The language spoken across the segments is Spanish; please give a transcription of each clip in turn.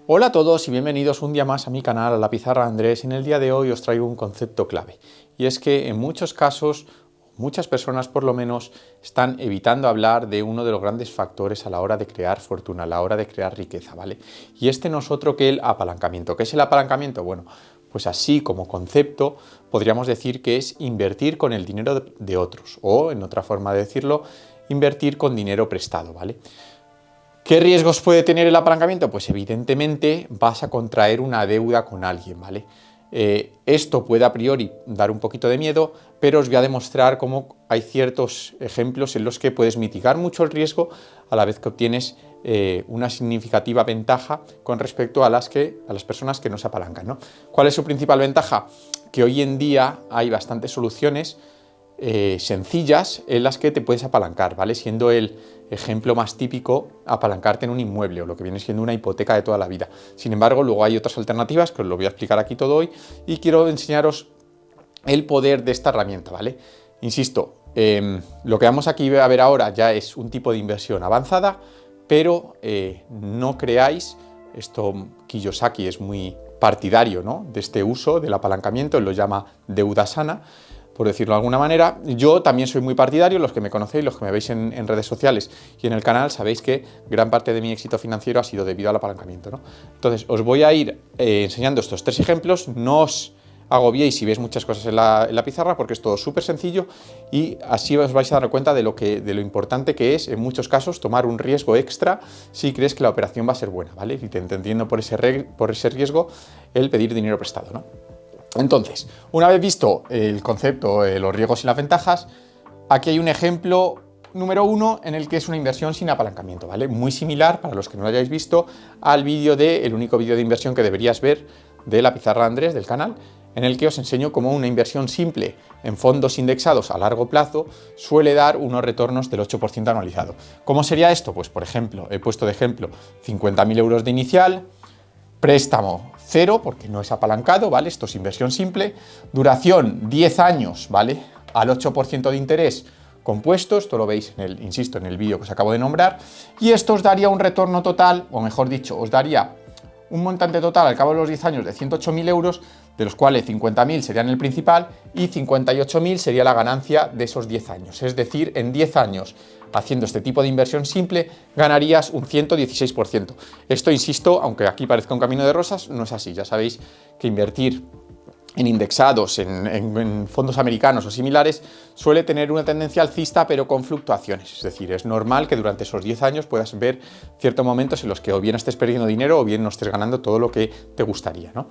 Hola a todos y bienvenidos un día más a mi canal, a la Pizarra Andrés. En el día de hoy os traigo un concepto clave, y es que en muchos casos, muchas personas por lo menos, están evitando hablar de uno de los grandes factores a la hora de crear fortuna, a la hora de crear riqueza, ¿vale? Y este no es otro que el apalancamiento. ¿Qué es el apalancamiento? Bueno, pues así como concepto podríamos decir que es invertir con el dinero de otros, o en otra forma de decirlo, invertir con dinero prestado, ¿vale? ¿Qué riesgos puede tener el apalancamiento? Pues evidentemente vas a contraer una deuda con alguien, ¿vale? Esto puede a priori dar un poquito de miedo, pero os voy a demostrar cómo hay ciertos ejemplos en los que puedes mitigar mucho el riesgo a la vez que obtienes una significativa ventaja con respecto a las personas que no se apalancan, ¿no? ¿Cuál es su principal ventaja? Que hoy en día hay bastantes soluciones sencillas en las que te puedes apalancar, ¿vale? Siendo el ejemplo más típico apalancarte en un inmueble o lo que viene siendo una hipoteca de toda la vida. Sin embargo, luego hay otras alternativas que os lo voy a explicar aquí todo hoy y quiero enseñaros el poder de esta herramienta, ¿vale? Insisto, lo que vamos aquí a ver ahora ya es un tipo de inversión avanzada, pero no creáis, esto Kiyosaki es muy partidario, ¿no?, de este uso del apalancamiento, él lo llama deuda sana, por decirlo de alguna manera. Yo también soy muy partidario, los que me conocéis, los que me veis en redes sociales y en el canal, sabéis que gran parte de mi éxito financiero ha sido debido al apalancamiento, ¿no? Entonces, os voy a ir enseñando estos tres ejemplos. No os agobiéis si veis muchas cosas en la pizarra, porque es todo súper sencillo y así os vais a dar cuenta de lo importante que es, en muchos casos, tomar un riesgo extra si crees que la operación va a ser buena, ¿vale? Y te entendiendo por ese riesgo el pedir dinero prestado, ¿no? Entonces, una vez visto el concepto, los riesgos y las ventajas, aquí hay un ejemplo número 1 en el que es una inversión sin apalancamiento, ¿vale? Muy similar, para los que no lo hayáis visto, al vídeo el único vídeo de inversión que deberías ver de la Pizarra Andrés del canal, en el que os enseño cómo una inversión simple en fondos indexados a largo plazo suele dar unos retornos del 8% anualizado. ¿Cómo sería esto? Pues, por ejemplo, he puesto de ejemplo 50.000 euros de inicial, préstamo 0, porque no es apalancado, ¿vale? Esto es inversión simple. Duración 10 años, ¿vale? Al 8% de interés compuesto, esto lo veis, insisto, en el vídeo que os acabo de nombrar. Y esto os daría un retorno total, o mejor dicho, os daría un montante total al cabo de los 10 años de 108.000 euros, de los cuales 50.000 serían el principal y 58.000 sería la ganancia de esos 10 años. Es decir, en 10 años, haciendo este tipo de inversión simple, ganarías un 116%. Esto, insisto, aunque aquí parezca un camino de rosas, no es así. Ya sabéis que invertir en indexados, en fondos americanos o similares, suele tener una tendencia alcista, pero con fluctuaciones. Es decir, es normal que durante esos 10 años puedas ver ciertos momentos en los que o bien estés perdiendo dinero o bien no estés ganando todo lo que te gustaría, ¿no?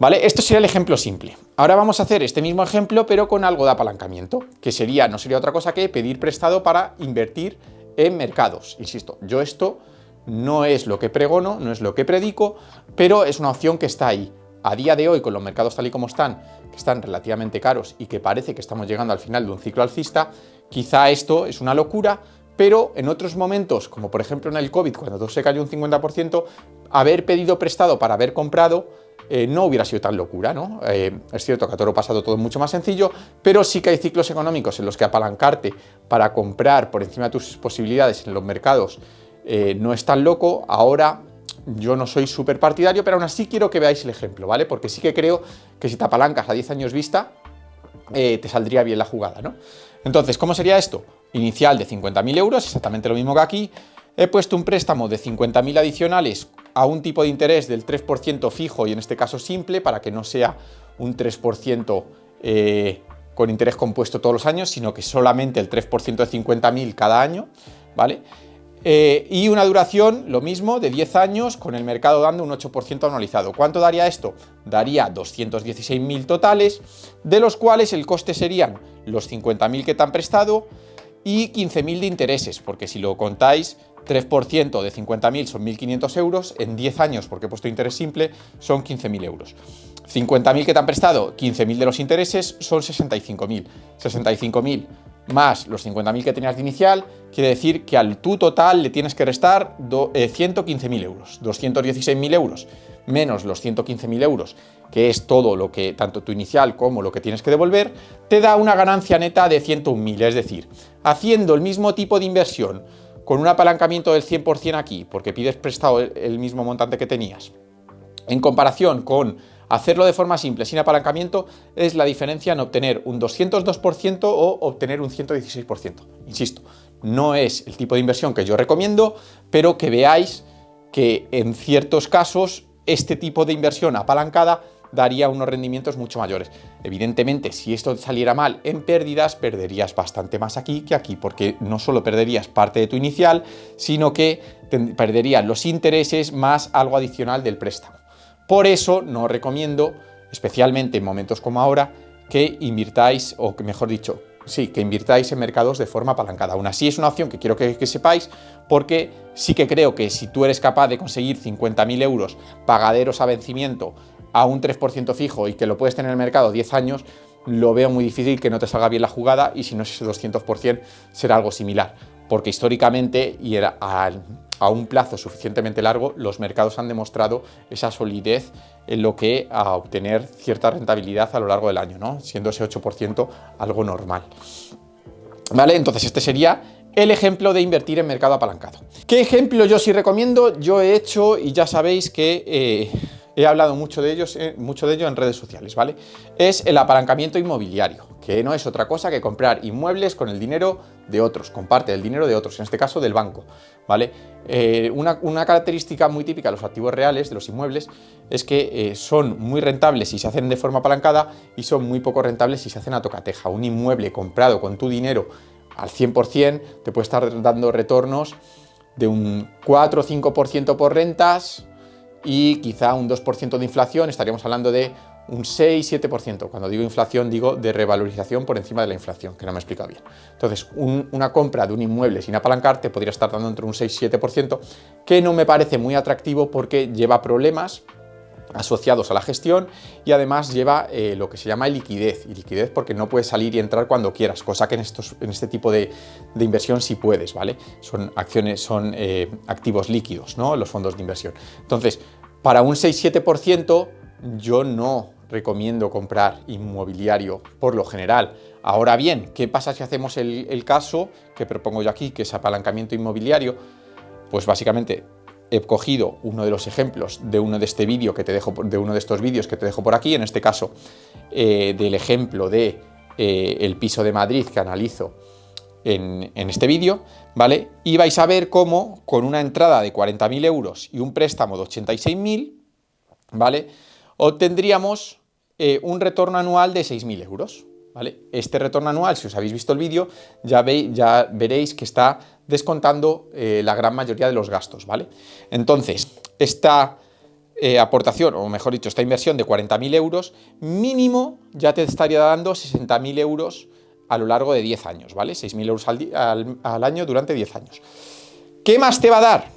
¿Vale? Esto sería el ejemplo simple. Ahora vamos a hacer este mismo ejemplo, pero con algo de apalancamiento, que no sería otra cosa que pedir prestado para invertir en mercados. Insisto, yo esto no es lo que pregono, no es lo que predico, pero es una opción que está ahí. A día de hoy, con los mercados tal y como están, que están relativamente caros y que parece que estamos llegando al final de un ciclo alcista, quizá esto es una locura, pero en otros momentos, como por ejemplo en el COVID, cuando todo se cayó un 50%, haber pedido prestado para haber comprado no hubiera sido tan locura, ¿no? Es cierto que a toro pasado todo es mucho más sencillo, pero sí que hay ciclos económicos en los que apalancarte para comprar por encima de tus posibilidades en los mercados no es tan loco. Ahora yo no soy súper partidario, pero aún así quiero que veáis el ejemplo, ¿vale? Porque sí que creo que si te apalancas a 10 años vista, te saldría bien la jugada, ¿no? Entonces, ¿cómo sería esto? Inicial de 50.000 euros, exactamente lo mismo que aquí. He puesto un préstamo de 50.000 adicionales a un tipo de interés del 3% fijo y en este caso simple, para que no sea un 3% con interés compuesto todos los años, sino que solamente el 3% de 50.000 cada año, ¿vale? Y una duración, lo mismo, de 10 años, con el mercado dando un 8% anualizado. ¿Cuánto daría esto? Daría 216.000 totales, de los cuales el coste serían los 50.000 que te han prestado y 15.000 de intereses, porque si lo contáis, 3% de 50.000 son 1.500 euros, en 10 años, porque he puesto interés simple, son 15.000 euros. 50.000 que te han prestado, 15.000 de los intereses, son 65.000. 65.000 más los 50.000 que tenías de inicial, quiere decir que al tu total le tienes que restar 115.000 euros. 216.000 euros menos los 115.000 euros, que es todo lo que, tanto tu inicial como lo que tienes que devolver, te da una ganancia neta de 101.000. Es decir, haciendo el mismo tipo de inversión con un apalancamiento del 100% aquí, porque pides prestado el mismo montante que tenías, en comparación con hacerlo de forma simple, sin apalancamiento, es la diferencia en obtener un 202% o obtener un 116%. Insisto, no es el tipo de inversión que yo recomiendo, pero que veáis que en ciertos casos este tipo de inversión apalancada daría unos rendimientos mucho mayores. Evidentemente, si esto saliera mal en pérdidas, perderías bastante más aquí que aquí, porque no solo perderías parte de tu inicial, sino que perderías los intereses más algo adicional del préstamo. Por eso no recomiendo, especialmente en momentos como ahora, que invirtáis, o que mejor dicho, sí, que invirtáis en mercados de forma apalancada. Aún así es una opción que quiero que sepáis, porque sí que creo que si tú eres capaz de conseguir 50.000 euros pagaderos a vencimiento a un 3% fijo y que lo puedes tener en el mercado 10 años, lo veo muy difícil que no te salga bien la jugada, y si no es ese 200% será algo similar, porque históricamente y a un plazo suficientemente largo los mercados han demostrado esa solidez en lo que a obtener cierta rentabilidad a lo largo del año, ¿no? Siendo ese 8% algo normal. ¿Vale? Entonces este sería el ejemplo de invertir en mercado apalancado. ¿Qué ejemplo yo sí recomiendo? Yo he hecho, y ya sabéis que he hablado mucho de ello en redes sociales, ¿vale? Es el apalancamiento inmobiliario, que no es otra cosa que comprar inmuebles con el dinero de otros, con parte del dinero de otros, en este caso del banco, ¿vale? Una característica muy típica de los activos reales, de los inmuebles, es que son muy rentables si se hacen de forma apalancada y son muy poco rentables si se hacen a tocateja. Un inmueble comprado con tu dinero al 100% te puede estar dando retornos de un 4 o 5% por rentas, y quizá un 2% de inflación, estaríamos hablando de un 6-7%. Cuando digo inflación, digo de revalorización por encima de la inflación, que no me he explicado bien. Entonces, una compra de un inmueble sin apalancar te podría estar dando entre un 6-7%, que no me parece muy atractivo porque lleva problemas asociados a la gestión y además lleva lo que se llama liquidez, y liquidez porque no puedes salir y entrar cuando quieras, cosa que en este tipo de inversión sí puedes, ¿vale? Son acciones, son activos líquidos, ¿no? Los fondos de inversión. Entonces, para un 6-7% yo no recomiendo comprar inmobiliario por lo general. Ahora bien, ¿qué pasa si hacemos el caso que propongo yo aquí, que es apalancamiento inmobiliario? Pues básicamente he cogido uno de los ejemplos de uno de este vídeo que te dejo, de uno de estos vídeos que te dejo por aquí, en este caso del ejemplo de el piso de Madrid que analizo en este vídeo, ¿vale? Y vais a ver cómo con una entrada de 40.000 euros y un préstamo de 86.000, ¿vale? Obtendríamos un retorno anual de 6.000 euros, ¿vale? Este retorno anual, si os habéis visto el vídeo, ya veréis que está descontando la gran mayoría de los gastos, ¿vale? Entonces, esta aportación, o mejor dicho, esta inversión de 40.000 euros, mínimo ya te estaría dando 60.000 euros a lo largo de 10 años, ¿vale? 6.000 euros al año durante 10 años. ¿Qué más te va a dar?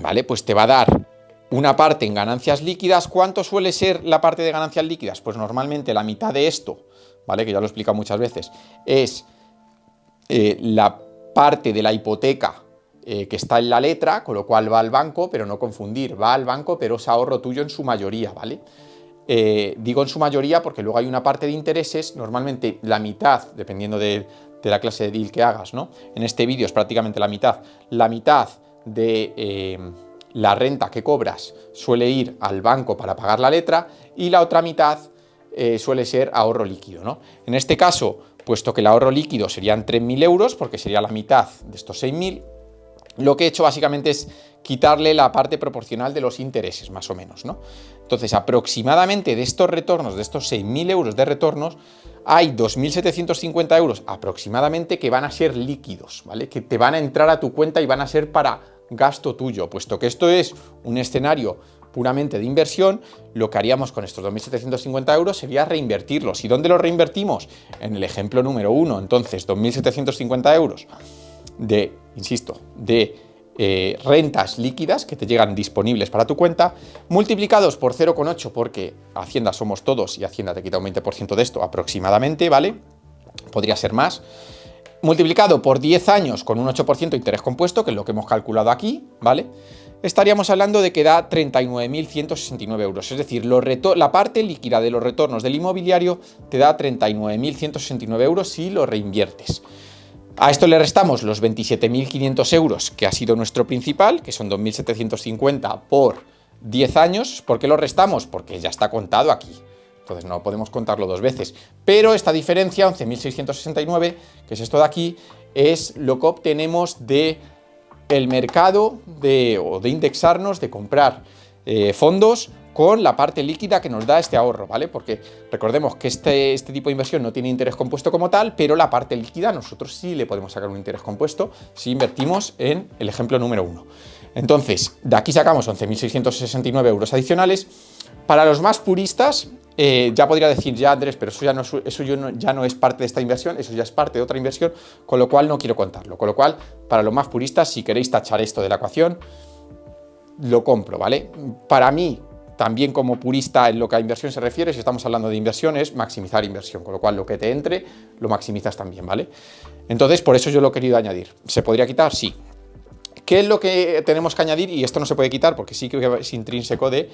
¿Vale? Pues te va a dar una parte en ganancias líquidas. ¿Cuánto suele ser la parte de ganancias líquidas? Pues normalmente la mitad de esto, ¿vale? Que ya lo he explicado muchas veces, es la parte de la hipoteca que está en la letra, con lo cual va al banco, pero no confundir, va al banco, pero es ahorro tuyo en su mayoría, ¿vale? Digo en su mayoría porque luego hay una parte de intereses, normalmente la mitad, dependiendo de la clase de deal que hagas, ¿no? En este vídeo es prácticamente la mitad de la renta que cobras suele ir al banco para pagar la letra, y la otra mitad suele ser ahorro líquido, ¿no? En este caso, puesto que el ahorro líquido serían 3.000 euros, porque sería la mitad de estos 6.000, lo que he hecho básicamente es quitarle la parte proporcional de los intereses, más o menos, ¿no? Entonces, aproximadamente de estos retornos, de estos 6.000 euros de retornos, hay 2.750 euros aproximadamente que van a ser líquidos, ¿vale? Que te van a entrar a tu cuenta y van a ser para gasto tuyo. Puesto que esto es un escenario puramente de inversión, lo que haríamos con estos 2.750 euros sería reinvertirlos. ¿Y dónde los reinvertimos? En el ejemplo número 1. Entonces, 2.750 euros de, insisto, de rentas líquidas que te llegan disponibles para tu cuenta, multiplicados por 0,8, porque Hacienda somos todos y Hacienda te quita un 20% de esto aproximadamente, ¿vale? Podría ser más. Multiplicado por 10 años con un 8% de interés compuesto, que es lo que hemos calculado aquí, ¿vale? Estaríamos hablando de que da 39.169 euros. Es decir, la parte líquida de los retornos del inmobiliario te da 39.169 euros si lo reinviertes. A esto le restamos los 27.500 euros, que ha sido nuestro principal, que son 2.750 por 10 años. ¿Por qué lo restamos? Porque ya está contado aquí. Entonces no podemos contarlo dos veces. Pero esta diferencia, 11.669, que es esto de aquí, es lo que obtenemos de el mercado o de indexarnos, de comprar fondos con la parte líquida que nos da este ahorro, ¿vale? Porque recordemos que este tipo de inversión no tiene interés compuesto como tal, pero la parte líquida nosotros sí le podemos sacar un interés compuesto si invertimos en el ejemplo número 1. Entonces, de aquí sacamos 11.669 euros adicionales. Para los más puristas, ya podría decir, ya Andrés, pero eso ya no es parte de esta inversión, eso ya es parte de otra inversión, con lo cual no quiero contarlo. Con lo cual, para los más puristas, si queréis tachar esto de la ecuación, lo compro, ¿vale? Para mí, también como purista en lo que a inversión se refiere, si estamos hablando de inversión, es maximizar inversión, con lo cual lo que te entre, lo maximizas también, ¿vale? Entonces, por eso yo lo he querido añadir. ¿Se podría quitar? Sí. ¿Qué es lo que tenemos que añadir? Y esto no se puede quitar porque sí que es intrínseco de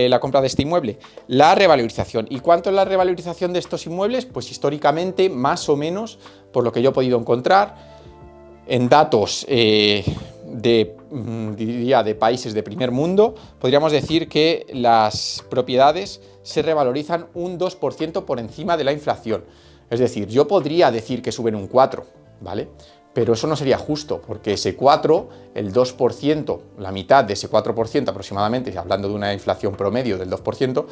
la compra de este inmueble. La revalorización. ¿Y cuánto es la revalorización de estos inmuebles? Pues históricamente, más o menos, por lo que yo he podido encontrar, en datos diría de países de primer mundo, podríamos decir que las propiedades se revalorizan un 2% por encima de la inflación. Es decir, yo podría decir que suben un 4%, ¿vale? Pero eso no sería justo, porque ese 4, el 2%, la mitad de ese 4% aproximadamente, hablando de una inflación promedio del 2%,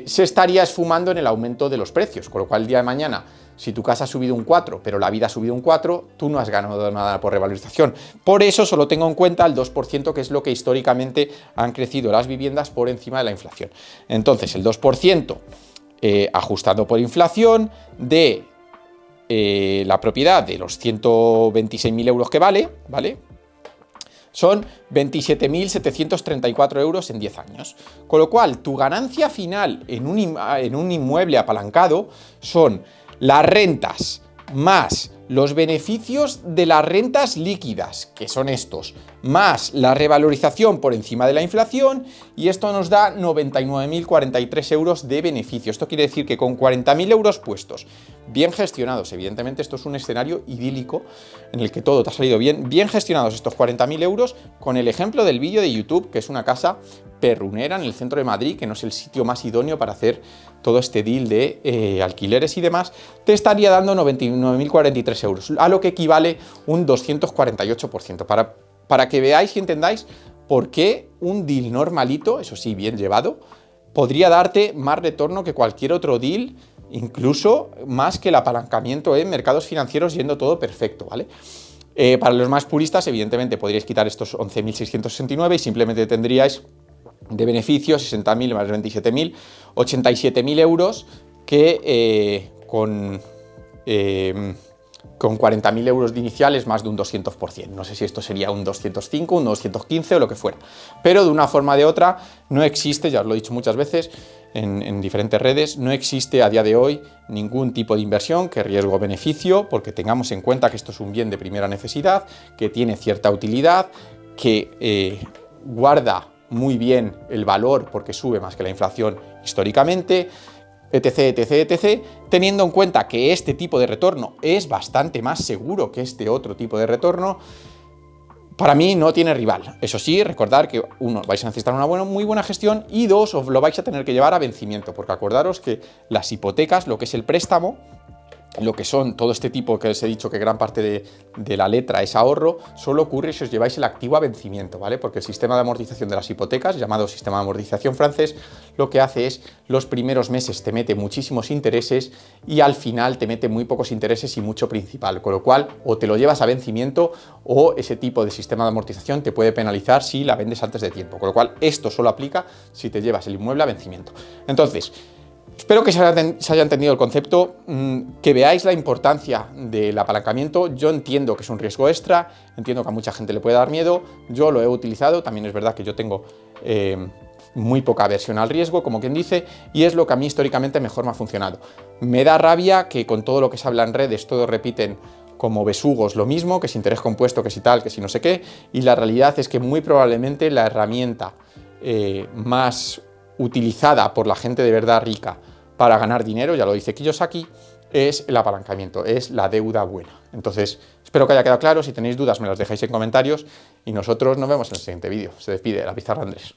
se estaría esfumando en el aumento de los precios, con lo cual el día de mañana, si tu casa ha subido un 4, pero la vida ha subido un 4, tú no has ganado nada por revalorización. Por eso solo tengo en cuenta el 2%, que es lo que históricamente han crecido las viviendas por encima de la inflación. Entonces, el 2% ajustado por inflación de la propiedad de los 126.000 euros que vale, son 27.734 euros en 10 años. Con lo cual, tu ganancia final en un inmueble apalancado son las rentas más los beneficios de las rentas líquidas, que son estos, más la revalorización por encima de la inflación, y esto nos da 99.043 euros de beneficio. Esto quiere decir que con 40.000 euros puestos, bien gestionados, evidentemente esto es un escenario idílico en el que todo te ha salido bien gestionados estos 40.000 euros, con el ejemplo del vídeo de YouTube, que es una casa perrunera en el centro de Madrid, que no es el sitio más idóneo para hacer todo este deal de alquileres y demás, te estaría dando 99.043 euros, a lo que equivale un 248%, para que veáis y entendáis por qué un deal normalito, eso sí, bien llevado, podría darte más retorno que cualquier otro deal, incluso más que el apalancamiento en mercados financieros yendo todo perfecto, ¿vale? Para los más puristas, evidentemente, podríais quitar estos 11.669 y simplemente tendríais de beneficio 60.000 más 27.000, 87.000 euros que con 40.000 euros de iniciales más de un 200%. No sé si esto sería un 205, un 215 o lo que fuera. Pero de una forma o de otra no existe, ya os lo he dicho muchas veces en diferentes redes, no existe a día de hoy ningún tipo de inversión que riesgo-beneficio, porque tengamos en cuenta que esto es un bien de primera necesidad, que tiene cierta utilidad, que guarda muy bien el valor porque sube más que la inflación históricamente, etc, etc, etc, teniendo en cuenta que este tipo de retorno es bastante más seguro que este otro tipo de retorno. Para mí no tiene rival. Eso sí, recordar que uno, vais a necesitar una muy buena gestión, y dos, os lo vais a tener que llevar a vencimiento, porque acordaros que las hipotecas, lo que es el préstamo, lo que son todo este tipo que os he dicho que gran parte de la letra es ahorro, solo ocurre si os lleváis el activo a vencimiento, ¿vale? Porque el sistema de amortización de las hipotecas, llamado sistema de amortización francés, lo que hace es los primeros meses te mete muchísimos intereses y al final te mete muy pocos intereses y mucho principal, con lo cual o te lo llevas a vencimiento o ese tipo de sistema de amortización te puede penalizar si la vendes antes de tiempo, con lo cual esto solo aplica si te llevas el inmueble a vencimiento. Entonces, espero que se haya entendido el concepto, que veáis la importancia del apalancamiento. Yo entiendo que es un riesgo extra, entiendo que a mucha gente le puede dar miedo, yo lo he utilizado, también es verdad que yo tengo muy poca aversión al riesgo, como quien dice, y es lo que a mí históricamente mejor me ha funcionado. Me da rabia que con todo lo que se habla en redes todos repiten como besugos lo mismo, que si interés compuesto, que si tal, que si no sé qué, y la realidad es que muy probablemente la herramienta más utilizada por la gente de verdad rica para ganar dinero, ya lo dice Kiyosaki, es el apalancamiento, es la deuda buena. Entonces, espero que haya quedado claro. Si tenéis dudas, me las dejáis en comentarios y nosotros nos vemos en el siguiente vídeo. Se despide la Pizarra Andrés.